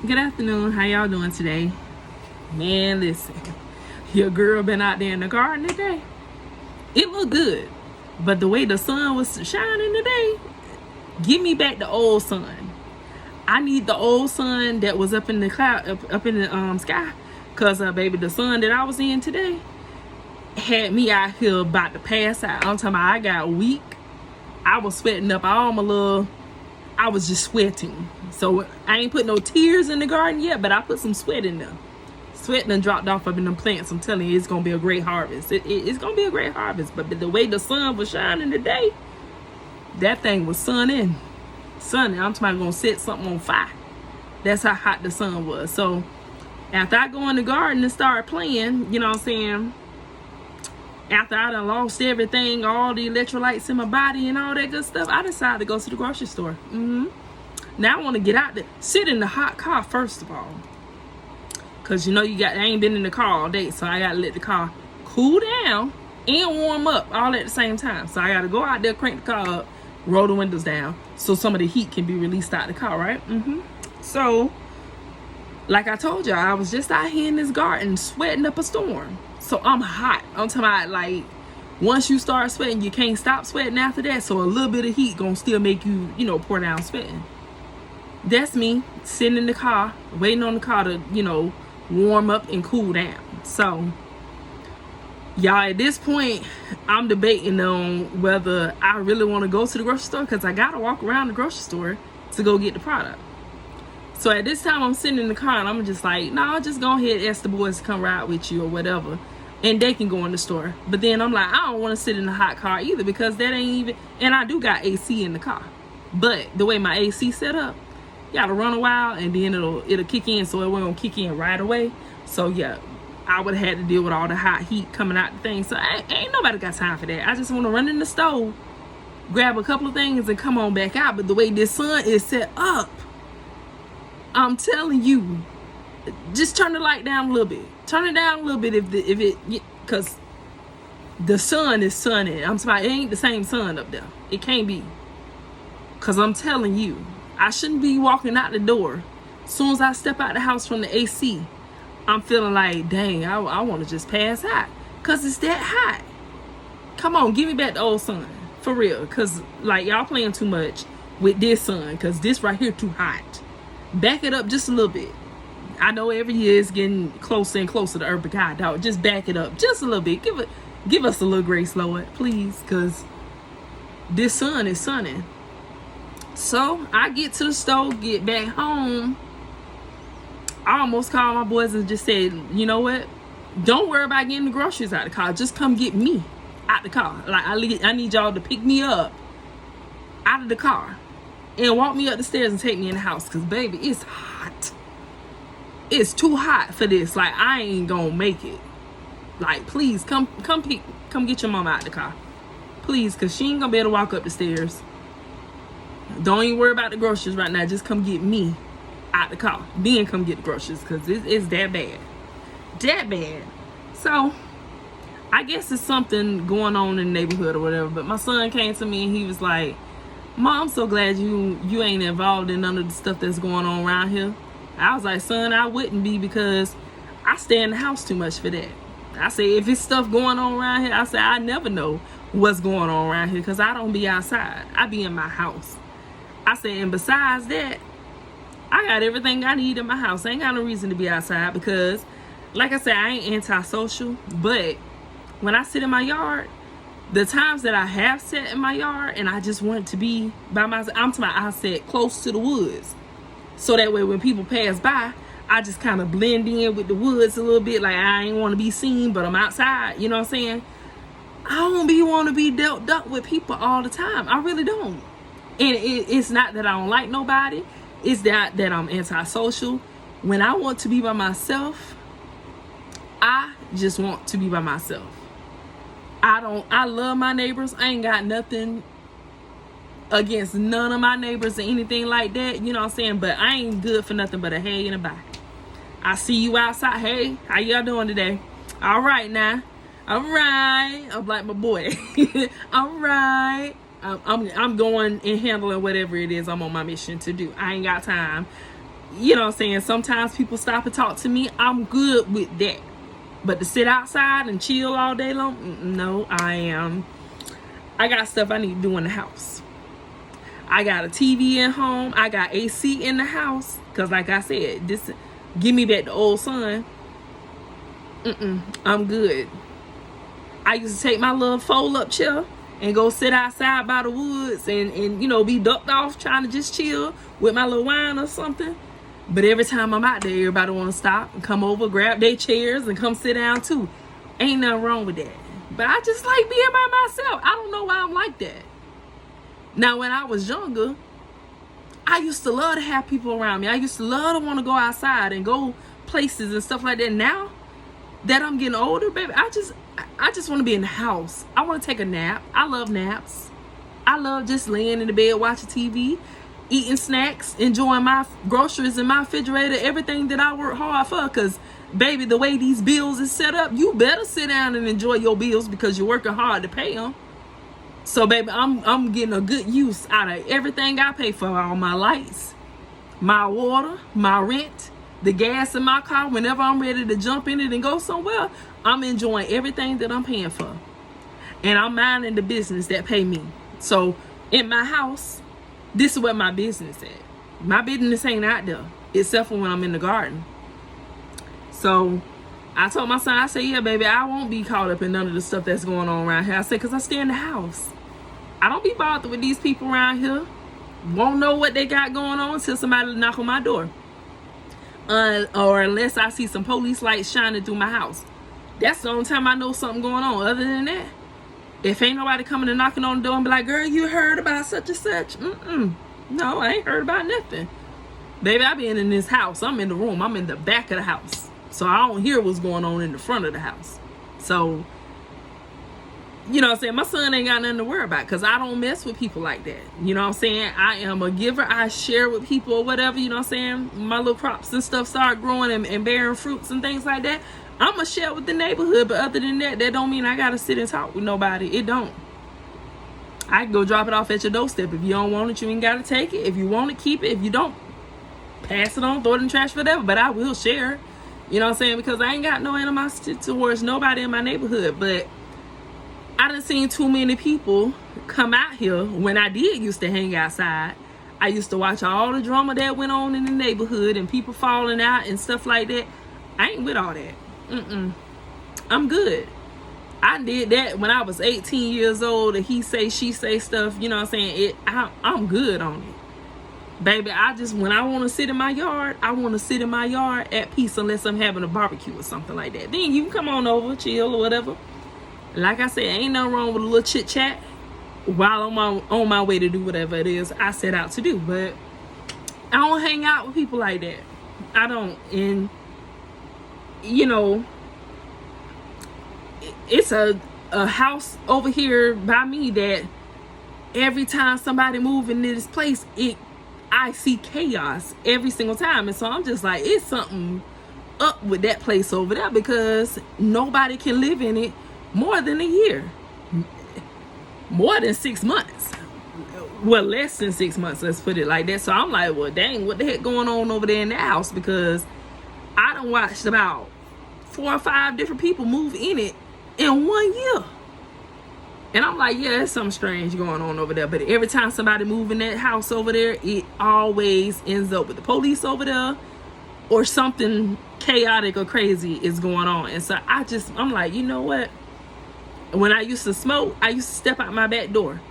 Good afternoon. How y'all doing today? Man, listen. Your girl been out there in the garden today. It looked good. But the way the sun was shining today, give me back the old sun. I need the old sun that was up in the cloud, up in the sky. Cause baby, the sun that I was in today had me out here about to pass out. I'm talking about I got weak. I was sweating up all my little, I was just sweating. So I ain't put no tears in the garden yet, but I put some sweat in there. Sweat done dropped off up in them plants. I'm telling you, it's gonna be a great harvest. It's gonna be a great harvest. But the way the sun was shining today, that thing was sunning. I'm talking about gonna set something on fire. That's how hot the sun was. So after I go in the garden and start playing, you know what I'm saying? After I done lost everything, all the electrolytes in my body and all that good stuff, I decided to go to the grocery store. Now I want to get out there, sit in the hot car first of all. Cause you know I ain't been in the car all day, so I gotta let the car cool down and warm up all at the same time. So I gotta go out there, crank the car up, roll the windows down, so some of the heat can be released out the car, right? So, like I told y'all, I was just out here in this garden sweating up a storm. So I'm hot. I'm talking about like once you start sweating, you can't stop sweating after that. So a little bit of heat gonna still make you, pour down sweating. That's me sitting in the car, waiting on the car to, warm up and cool down. So y'all, at this point, I'm debating on whether I really want to go to the grocery store because I gotta walk around the grocery store to go get the product. So at this time, I'm sitting in the car and I'm just like, I'll just go ahead and ask the boys to come ride with you or whatever, and they can go in the store. But then I'm like, I don't want to sit in the hot car either because that ain't even, and I do got AC in the car, but the way my AC set up, you gotta run a while and then it'll kick in, so it won't kick in right away. So yeah, I would have had to deal with all the hot heat coming out the thing. So ain't nobody got time for that. I just want to run in the stove, grab a couple of things and come on back out. But the way this sun is set up, I'm telling you, just turn the light down a little bit. Turn it down a little bit because the sun is sunny. I'm sorry, it ain't the same sun up there. It can't be. Because I'm telling you, I shouldn't be walking out the door. As soon as I step out the house from the AC, I'm feeling like, dang, I want to just pass out. Because it's that hot. Come on, give me back the old sun. For real. Because, y'all playing too much with this sun. Because this right here too hot. Back it up just a little bit. I know every year it's getting closer and closer to Earth, but God, dog, just back it up just a little bit. Give us a little grace, Lord, please. Because this sun is sunning. So I get to the store, get back home. I almost called my boys and just said, you know what? Don't worry about getting the groceries out of the car. Just come get me out the car. I need y'all to pick me up out of the car and walk me up the stairs and take me in the house. Because, baby, it's hot. It's too hot for this. I ain't gonna make it. Please, come get your mama out the car. Please, because she ain't gonna be able to walk up the stairs. Don't even worry about the groceries right now. Just come get me out the car. Then come get the groceries because it's that bad. That bad. So, I guess it's something going on in the neighborhood or whatever. But my son came to me and he was like, Mom, I'm so glad you ain't involved in none of the stuff that's going on around here. I was like, son, I wouldn't be because I stay in the house too much for that. I say, if it's stuff going on around here, I say, I never know what's going on around here because I don't be outside. I be in my house. I said, and besides that, I got everything I need in my house. I ain't got no reason to be outside because, like I said, I ain't antisocial. But when I sit in my yard, the times that I have sat in my yard and I just want to be by myself, I sit close to the woods. So that way when people pass by, I just kind of blend in with the woods a little bit. I ain't want to be seen, but I'm outside. You know what I'm saying? I don't want to be dealt up with people all the time. I really don't. And it's not that I don't like nobody. It's that I'm antisocial. When I want to be by myself, I just want to be by myself. I love my neighbors. I ain't got nothing against none of my neighbors or anything like that. You know what I'm saying? But I ain't good for nothing but a hey and a bye. I see you outside. Hey, how y'all doing today? All right now. All right. I'm like my boy. All right. I'm going and handling whatever it is I'm on my mission to do. I ain't got time. you know what I'm saying, sometimes people stop and talk to me. I'm good with that. But to sit outside and chill all day long, no, I got stuff I need to do in the house. I got a TV at home. I got AC in the house. Because like I said, this give me back the old sun. I'm good. I used to take my little fold-up chair and go sit outside by the woods and you know, be ducked off trying to just chill with my little wine or something. But every time I'm out there, everybody want to stop and come over, grab their chairs and come sit down too. Ain't nothing wrong with that. But I just like being by myself. I don't know why I'm like that. Now, when I was younger, I used to love to have people around me. I used to love to want to go outside and go places and stuff like that. Now that I'm getting older, baby, I just want to be in the house. I want to take a nap. I love naps. I love just laying in the bed watching TV, eating snacks, enjoying my groceries in my refrigerator, everything that I work hard for. Because, baby, the way these bills is set up, you better sit down and enjoy your bills because you're working hard to pay them. So, baby, I'm getting a good use out of everything I pay for. All my lights, my water, my rent, the gas in my car. Whenever I'm ready to jump in it and go somewhere, I'm enjoying everything that I'm paying for. And I'm minding the business that pay me. So, in my house, this is where my business at. My business ain't out there, except for when I'm in the garden. So, I told my son, I said, yeah, baby, I won't be caught up in none of the stuff that's going on around here. I said, because I stay in the house. I don't be bothered with these people around here. Won't know what they got going on until somebody knock on my door. Or unless I see some police lights shining through my house. That's the only time I know something going on. Other than that, if ain't nobody coming and knocking on the door and be like, girl, you heard about such and such? No, I ain't heard about nothing. Baby, I been in this house. I'm in the room. I'm in the back of the house. So I don't hear what's going on in the front of the house. So, you know what I'm saying? My son ain't got nothing to worry about because I don't mess with people like that. You know what I'm saying? I am a giver. I share with people or whatever. You know what I'm saying? My little crops and stuff start growing and bearing fruits and things like that. I'm going to share with the neighborhood. But other than that, that don't mean I got to sit and talk with nobody. It don't. I can go drop it off at your doorstep. If you don't want it, you ain't got to take it. If you want it, keep it. If you don't, pass it on, throw it in the trash, whatever. But I will share. You know what I'm saying? Because I ain't got no animosity towards nobody in my neighborhood. But I done seen too many people come out here when I did used to hang outside. I used to watch all the drama that went on in the neighborhood and people falling out and stuff like that. I ain't with all that. I'm good. I did that when I was 18 years old and he say, she say stuff, you know what I'm saying? I'm good on it. Baby, when I want to sit in my yard, I want to sit in my yard at peace unless I'm having a barbecue or something like that. Then you can come on over, chill or whatever. Like I said, ain't nothing wrong with a little chit chat while I'm on my way to do whatever it is I set out to do. But I don't hang out with people like that. I don't. And, you know, it's a house over here by me that every time somebody move into this place, I see chaos every single time. And so I'm just like, it's something up with that place over there because nobody can live in it more than a year, more than 6 months, well, less than 6 months, let's put it like that. So I'm like, well, dang, what the heck going on over there in that house? Because I done watched about 4 or 5 different people move in it in 1 year. And I'm like, yeah, there's something strange going on over there. But every time somebody move in that house over there, it always ends up with the police over there or something chaotic or crazy is going on. And so I'm like, you know what? When I used to smoke, I used to step out my back door.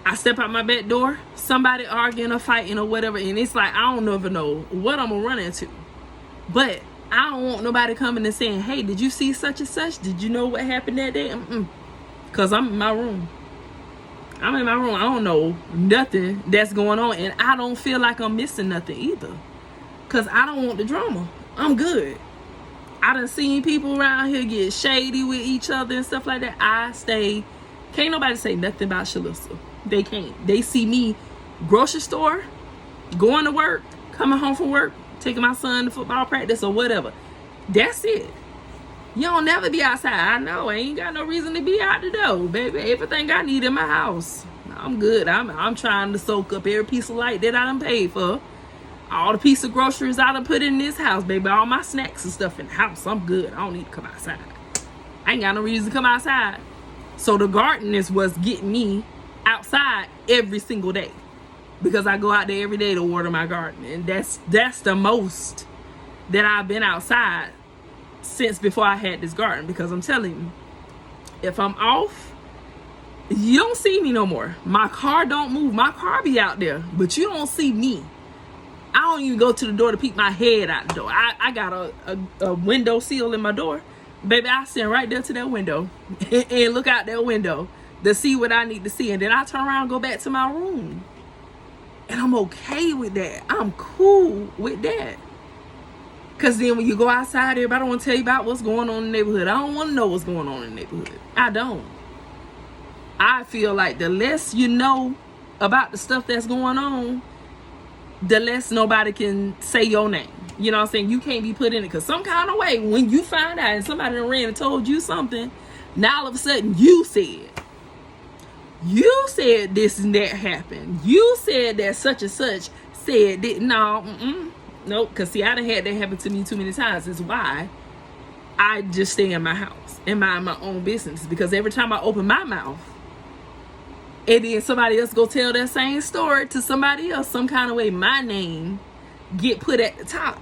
I step out my back door, somebody arguing or fighting or whatever, and it's like, I don't ever know what I'm going to run into. But I don't want nobody coming and saying, hey, did you see such and such? Did you know what happened that day? Because I'm in my room. I'm in my room. I don't know nothing that's going on, and I don't feel like I'm missing nothing either. Because I don't want the drama. I'm good. I done seen people around here get shady with each other and stuff like that. Can't nobody say nothing about Shalissa. They can't. They see me grocery store, going to work, coming home from work, taking my son to football practice or whatever. That's it. You don't never be outside. I know. I ain't got no reason to be out the door, baby. Everything I need in my house. I'm good. I'm trying to soak up every piece of light that I done paid for. All the piece of groceries I done put in this house, baby. All my snacks and stuff in the house. I'm good. I don't need to come outside. I ain't got no reason to come outside. So the garden is what's getting me outside every single day. Because I go out there every day to water my garden. And that's the most that I've been outside since before I had this garden. Because I'm telling you, if I'm off, you don't see me no more. My car don't move. My car be out there, but you don't see me. I don't even go to the door to peek my head out the door. I got a window seal in my door. Baby, I stand right there to that window and look out that window to see what I need to see. And then I turn around and go back to my room. And I'm okay with that. I'm cool with that. Because then when you go outside, everybody want to tell you about what's going on in the neighborhood. I don't want to know what's going on in the neighborhood. I don't. I feel like the less you know about the stuff that's going on, the less nobody can say your name. You know what I'm saying? You can't be put in it. Because some kind of way, when you find out and somebody done ran and told you something, now all of a sudden you said this and that happened. You said that such and such said that. No, nope. Because see, I done had that happen to me too many times. It's why I just stay in my house and mind my own business. Because every time I open my mouth, and then somebody else go tell that same story to somebody else, some kind of way my name get put at the top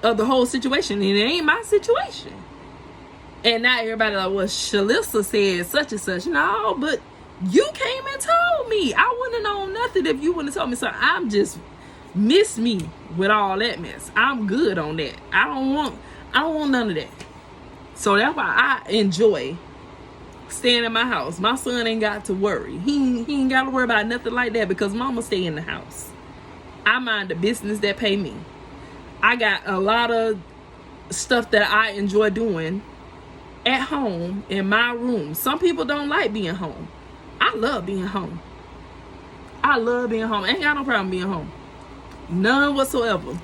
of the whole situation. And it ain't my situation. And now everybody like, well, Shalissa said such and such. No, but you came and told me. I wouldn't have known nothing if you wouldn't have told me. So I'm just miss me with all that mess. I'm good on that. I don't want none of that. So that's why I enjoy staying in my house. My son ain't got to worry. He ain't got to worry about nothing like that because mama stay in the house. I mind the business that pay me. I got a lot of stuff that I enjoy doing at home in my room. Some people don't like being home. I love being home. I love being home. I ain't got no problem being home. None whatsoever.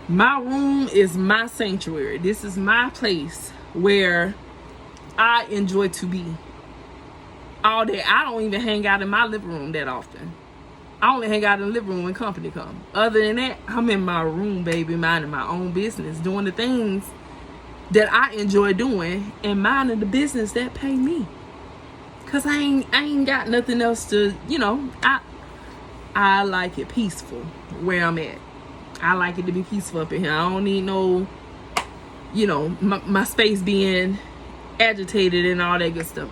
My room is my sanctuary. This is my place where I enjoy to be all day. I don't even hang out in my living room that often. I only hang out in the living room when company come. Other than that, I'm in my room, baby, minding my own business, doing the things that I enjoy doing and minding the business that pay me. Cause I ain't got nothing else to, I like it peaceful where I'm at. I like it to be peaceful up in here. I don't need no, my space being agitated and all that good stuff.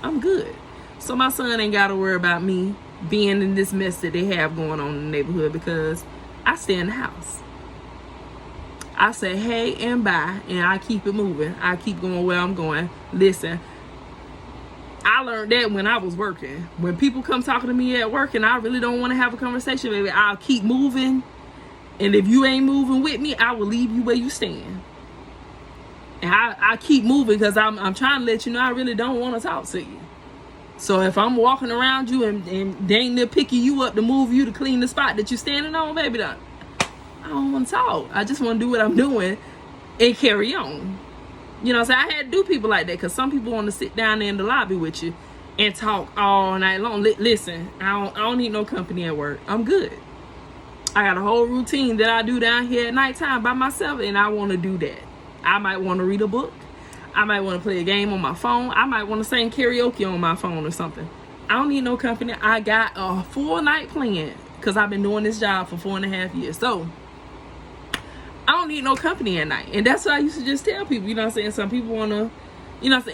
I'm good. So my son ain't got to worry about me being in this mess that they have going on in the neighborhood because I stay in the house. I say hey and bye and I keep it moving. I keep going where I'm going. Listen, I learned that when I was working. When people come talking to me at work and I really don't want to have a conversation, baby, I'll keep moving. And if you ain't moving with me, I will leave you where you stand. And I keep moving because I'm trying to let you know I really don't want to talk to you. So if I'm walking around you and dang near picking you up to move you to clean the spot that you're standing on, baby, I don't want to talk. I just want to do what I'm doing and carry on. So I had to do people like that because some people want to sit down there in the lobby with you and talk all night long. Listen, I don't need no company at work. I'm good. I got a whole routine that I do down here at nighttime by myself, and I want to do that. I might want to read a book. I might want to play a game on my phone. I might want to sing karaoke on my phone or something. I don't need no company. I got a full night plan because I've been doing this job for 4.5 years. So I don't need no company at night. And that's what I used to just tell people, you know what I'm saying? Some people want to,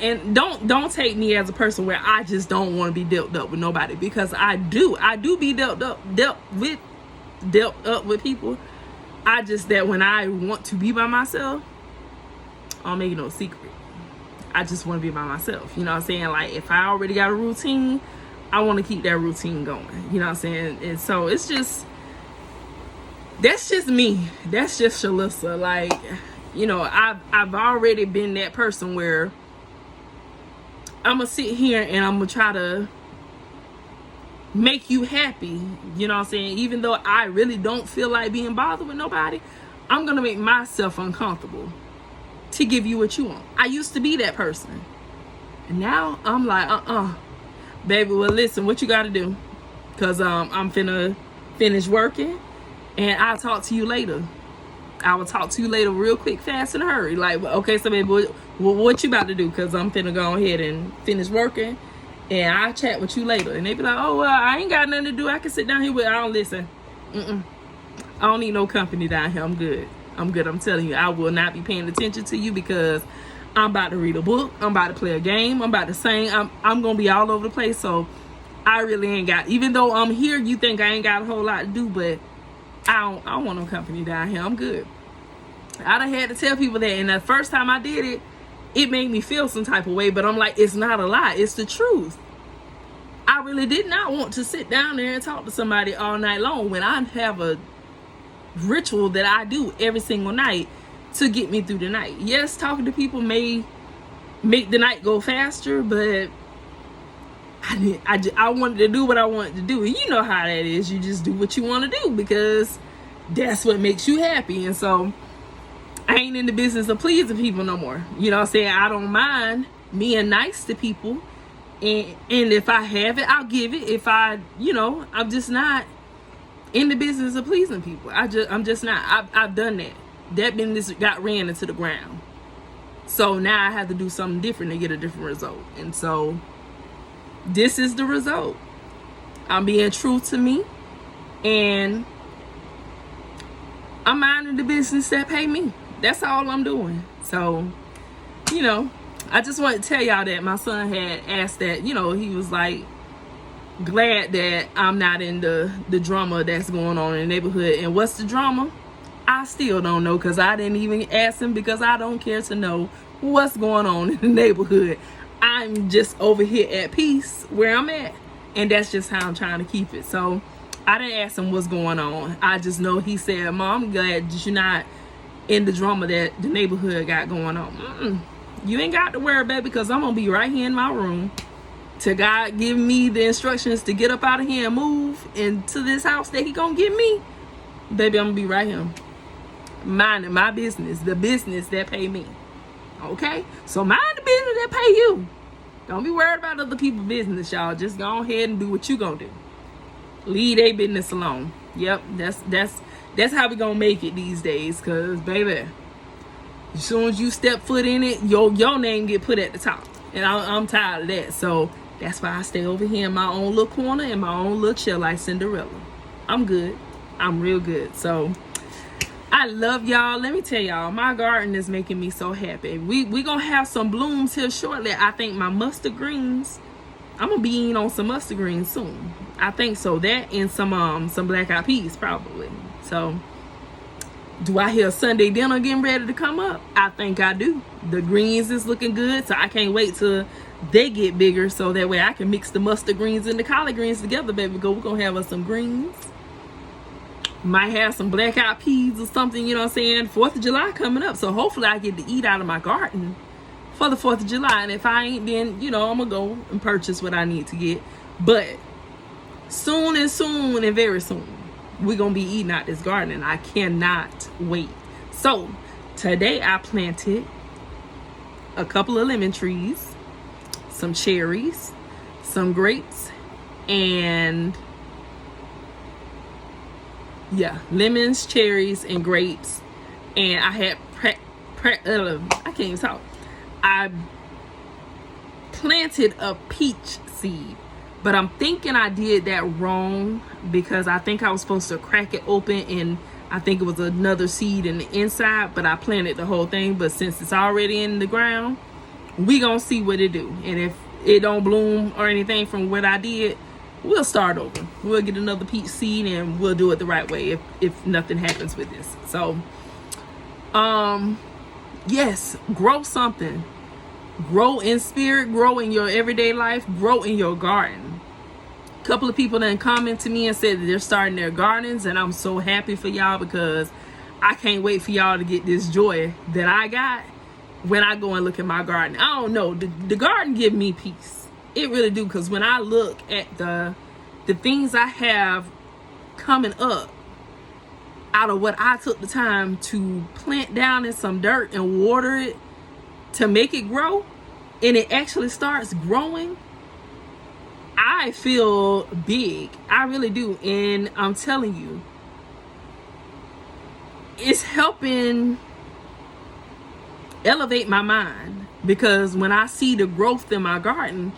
and don't take me as a person where I just don't want to be dealt up with nobody, because I do be dealt up with people. I just, that when I want to be by myself, I'll make it no secret, I just want to be by myself. You know what I'm saying? Like, if I already got a routine, I want to keep that routine going. You know what I'm saying? And so it's just, that's just me. That's just Shalissa. Like, I've already been that person where I'm going to sit here and I'm going to try to make you happy. You know what I'm saying? Even though I really don't feel like being bothered with nobody, I'm going to make myself uncomfortable to give you what you want. I used to be that person. And now I'm like, baby, well, listen, what you got to do? Because I'm finna finish working. And I'll talk to you later. I will talk to you later real quick, fast, and hurry. Like, okay, so baby, what you about to do? Because I'm finna go ahead and finish working, and I'll chat with you later. And they be like, oh, well, I ain't got nothing to do. I can sit down here with, I don't listen. I don't need no company down here. I'm good. I'm telling you, I will not be paying attention to you because I'm about to read a book. I'm about to play a game. I'm about to sing. I'm going to be all over the place. So I really ain't got, even though I'm here, you think I ain't got a whole lot to do, but I don't want no company down here. I'm good. I done had to tell people that, and the first time I did it, it made me feel some type of way, but I'm like, it's not a lie. It's the truth. I really did not want to sit down there and talk to somebody all night long when I have a ritual that I do every single night to get me through the night. Yes, talking to people may make the night go faster, but I wanted to do what I wanted to do. And you know how that is. You just do what you want to do because that's what makes you happy. And so I ain't in the business of pleasing people no more. You know what I'm saying? I don't mind being nice to people. And if I have it, I'll give it. If I'm just not in the business of pleasing people. I'm just not. I've done that. That business got ran into the ground. So now I have to do something different to get a different result. And so this is the result. I'm being true to me, and I'm minding the business that pay me. That's all I'm doing. So, I just want to tell y'all that my son had asked that, he was like glad that I'm not in the drama that's going on in the neighborhood. And what's the drama? I still don't know, because I didn't even ask him, because I don't care to know what's going on in the neighborhood. I'm just over here at peace where I'm at, and that's just how I'm trying to keep it. So I didn't ask him what's going on. I just know he said, Mom, I'm glad that you're not in the drama that the neighborhood got going on. You ain't got to worry, baby, because I'm gonna be right here in my room till God give me the instructions to get up out of here and move into this house that he gonna give me. Baby, I'm gonna be right here minding my business, the business that pay me. Okay, so mind the business that pay you. Don't be worried about other people's business, y'all. Just go ahead and do what you gonna do. Leave their business alone. Yep, that's how we gonna make it these days. Cause baby, as soon as you step foot in it, your name get put at the top, and I'm tired of that. So that's why I stay over here in my own little corner, in my own little chair like Cinderella. I'm good. I'm real good. So I love y'all. Let me tell y'all, my garden is making me so happy. We gonna have some blooms here shortly. I think my mustard greens, I'm gonna be eating on some mustard greens soon. I think so. That and some black eyed peas probably. So do I hear Sunday dinner getting ready to come up? I think I do. The greens is looking good, so I can't wait till they get bigger, so that way I can mix the mustard greens and the collard greens together, baby. We're gonna have us some greens. Might have some black eyed peas or something, you know what I'm saying? 4th of July coming up, so hopefully I get to eat out of my garden for the 4th of July. And if I ain't, then I'm gonna go and purchase what I need to get. But soon and very soon, we're gonna be eating out this garden, and I cannot wait. So today I planted a couple of lemon trees, some cherries, some grapes, and lemons, cherries, and grapes. And I had I can't even talk. I planted a peach seed, but I'm thinking I did that wrong, because I think I was supposed to crack it open, and I think it was another seed in the inside, but I planted the whole thing. But since it's already in the ground, we gonna see what it do. And if it don't bloom or anything from what I did, we'll start over. We'll get another peach seed, and we'll do it the right way if nothing happens with this. So yes, grow something. Grow in spirit, grow in your everyday life, grow in your garden. A couple of people then comment to me and said that they're starting their gardens, and I'm so happy for y'all, because I can't wait for y'all to get this joy that I got when I go and look at my garden. I don't know, the garden give me peace. It really do, because when I look at the things I have coming up out of what I took the time to plant down in some dirt and water it to make it grow, and it actually starts growing, I feel big. I really do. And I'm telling you, it's helping elevate my mind, because when I see the growth in my garden,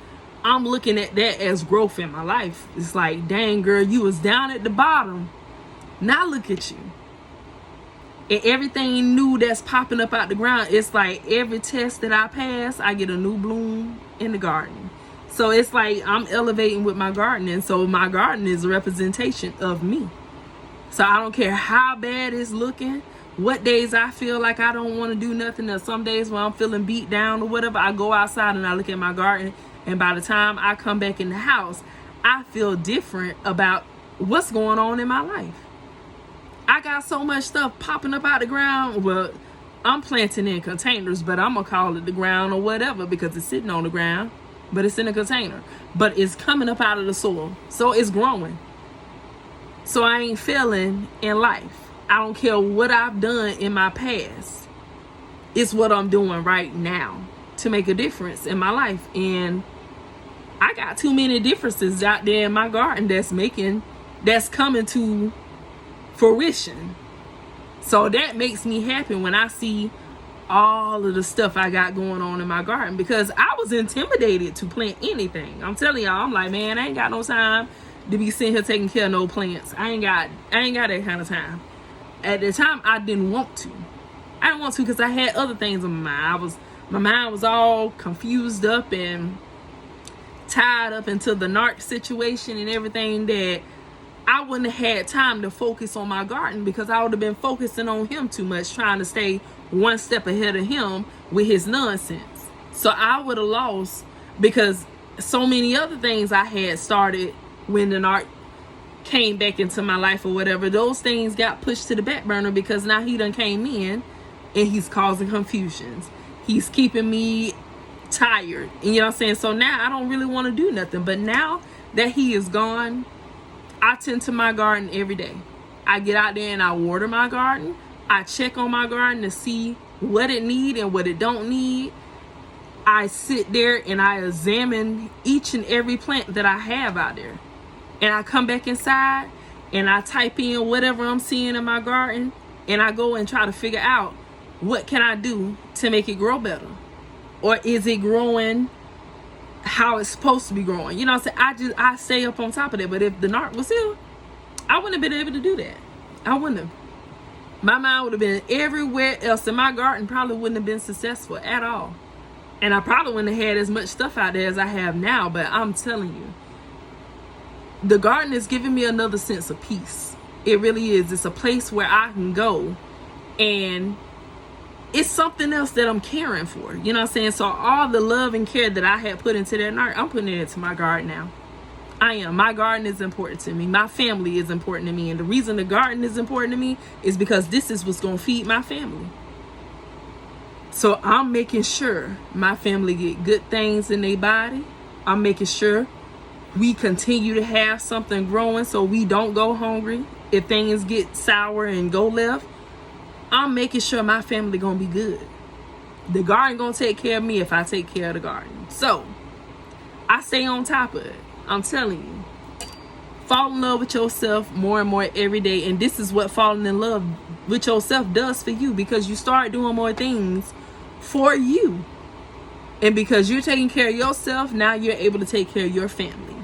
I'm looking at that as growth in my life. It's like, dang girl, you was down at the bottom, now look at you. And everything new that's popping up out the ground, it's like every test that I pass, I get a new bloom in the garden. So it's like I'm elevating with my gardening. So my garden is a representation of me. So I don't care how bad it's looking, what days I feel like I don't want to do nothing, or some days when I'm feeling beat down or whatever, I go outside and I look at my garden, and by the time I come back in the house, I feel different about what's going on in my life. I got so much stuff popping up out the ground. Well, I'm planting in containers, but I'm gonna call it the ground or whatever, because it's sitting on the ground, but it's in a container. But it's coming up out of the soil, so it's growing. So I ain't failing in life. I don't care what I've done in my past. It's what I'm doing right now to make a difference in my life. And I got too many differences out there in my garden that's coming to fruition. So that makes me happy when I see all of the stuff I got going on in my garden, because I was intimidated to plant anything. I'm telling y'all, I'm like, man, I ain't got no time to be sitting here taking care of no plants. I ain't got that kind of time. At the time, I didn't want to. I didn't want to because I had other things on my mind. My mind was all confused up and tied up into the narc situation and everything, that I wouldn't have had time to focus on my garden, because I would have been focusing on him too much, trying to stay one step ahead of him with his nonsense. So I would have lost, because so many other things I had started when the narc came back into my life or whatever, those things got pushed to the back burner, because now he done came in and he's causing confusions. He's keeping me tired. And you know what I'm saying? So now I don't really want to do nothing. But now that he is gone, I tend to my garden every day. I get out there and I water my garden. I check on my garden to see what it need and what it don't need. I sit there and I examine each and every plant that I have out there. And I come back inside and I type in whatever I'm seeing in my garden, and I go and try to figure out, what can I do to make it grow better? Or is it growing how it's supposed to be growing? You know what I'm saying? I stay up on top of that. But if the narc was here, I wouldn't have been able to do that. I wouldn't have. My mind would have been everywhere else, and my garden probably wouldn't have been successful at all. And I probably wouldn't have had as much stuff out there as I have now. But I'm telling you, the garden is giving me another sense of peace. It really is. It's a place where I can go, and it's something else that I'm caring for. You know what I'm saying? So all the love and care that I had put into that narc, I'm putting it into my garden now. I am. My garden is important to me. My family is important to me. And the reason the garden is important to me is because this is what's going to feed my family. So I'm making sure my family get good things in their body. I'm making sure we continue to have something growing so we don't go hungry if things get sour and go left. I'm making sure my family gonna be good. The garden gonna take care of me if I take care of the garden. So I stay on top of it. I'm telling you, fall in love with yourself more and more every day. And this is what falling in love with yourself does for you, because you start doing more things for you. And because you're taking care of yourself, now you're able to take care of your family.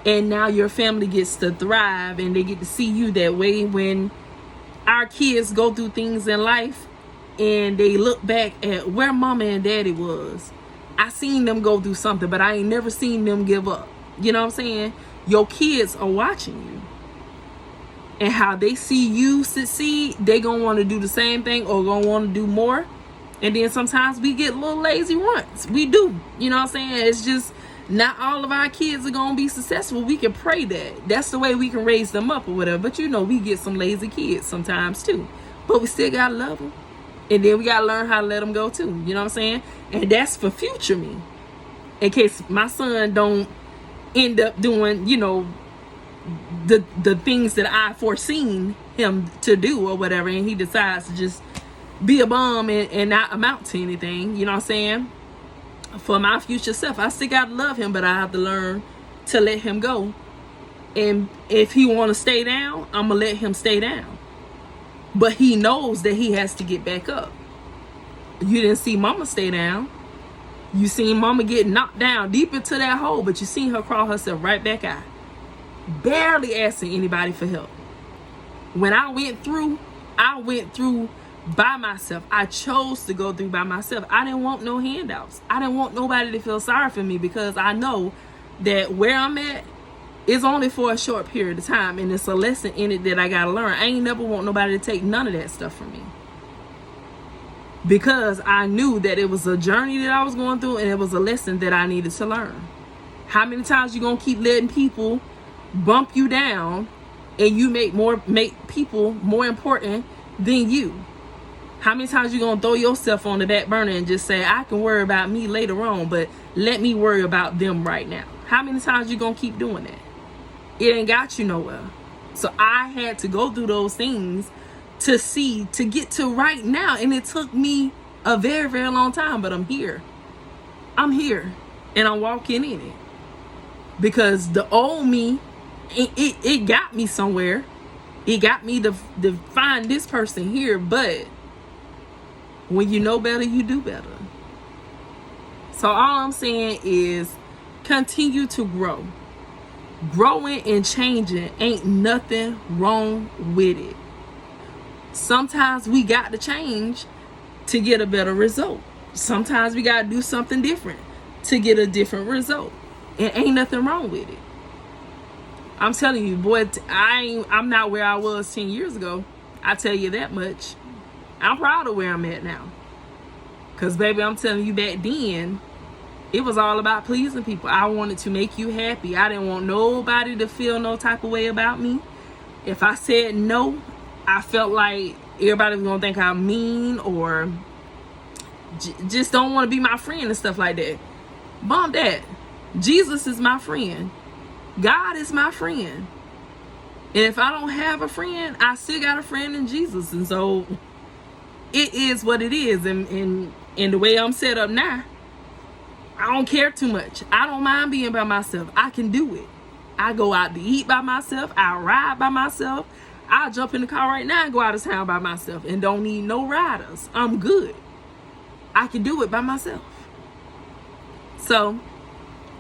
And now your family gets to thrive, and they get to see you that way. When our kids go through things in life and they look back at where mama and daddy was, I seen them go through something, but I ain't never seen them give up. You know what I'm saying? Your kids are watching you, and how they see you succeed, they gonna want to do the same thing or gonna want to do more. And then sometimes we get little lazy runts. We do. You know what I'm saying? It's just not all of our kids are gonna be successful. We can pray that that's the way we can raise them up or whatever. But you know, we get some lazy kids sometimes too. But we still gotta love them, and then we gotta learn how to let them go too. You know what I'm saying? And that's for future me, in case my son don't end up doing, you know, the things that I foreseen him to do or whatever, and he decides to just be a bum and not amount to anything. You know what I'm saying? For my future self, I still gotta love him, but I have to learn to let him go. And if he want to stay down, I'm gonna let him stay down. But he knows that he has to get back up. You didn't see mama stay down. You seen mama get knocked down deep into that hole, but you seen her crawl herself right back out. Barely asking anybody for help. When I went through by myself. I chose to go through by myself. I didn't want no handouts. I didn't want nobody to feel sorry for me, because I know that where I'm at is only for a short period of time, and it's a lesson in it that I gotta learn. I ain't never want nobody to take none of that stuff from me, because I knew that it was a journey that I was going through, and it was a lesson that I needed to learn. How many times you gonna keep letting people bump you down, and you make people more important than you? How many times you gonna throw yourself on the back burner and just say, I can worry about me later on, but let me worry about them right now? How many times you gonna keep doing that? It ain't got you nowhere. So I had to go through those things to get to right now. And it took me a very, very long time, but I'm here. I'm here, and I'm walking in it, because the old me, it got me somewhere. It got me to find this person here, but when you know better, you do better. So all I'm saying is continue to grow. Growing and changing, ain't nothing wrong with it. Sometimes we got to change to get a better result. Sometimes we got to do something different to get a different result. And ain't nothing wrong with it. I'm telling you, boy, I'm not where I was 10 years ago. I tell you that much. I'm proud of where I'm at now. Because, baby, I'm telling you, back then, it was all about pleasing people. I wanted to make you happy. I didn't want nobody to feel no type of way about me. If I said no, I felt like everybody was going to think I'm mean or just don't want to be my friend and stuff like that. Bump that. Jesus is my friend. God is my friend. And if I don't have a friend, I still got a friend in Jesus. And so it is what it is. And the way I'm set up now, I don't care too much. I don't mind being by myself. I can do it. I go out to eat by myself. I ride by myself. I'll jump in the car right now and go out of town by myself and don't need no riders. I'm good. I can do it by myself. So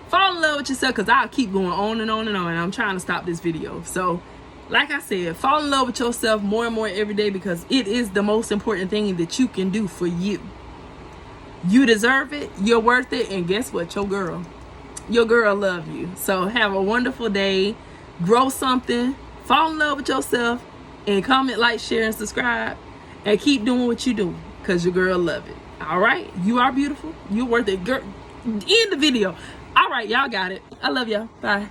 fall in love with yourself, because I'll keep going on and on and on, and I'm trying to stop this video. So like I said, fall in love with yourself more and more every day, because it is the most important thing that you can do for you. You deserve it. You're worth it. And guess what? Your girl love you. So have a wonderful day. Grow something. Fall in love with yourself. And comment, like, share, and subscribe. And keep doing what you do, because your girl love it. All right? You are beautiful. You're worth it. Girl, end the video. All right, y'all got it. I love y'all. Bye.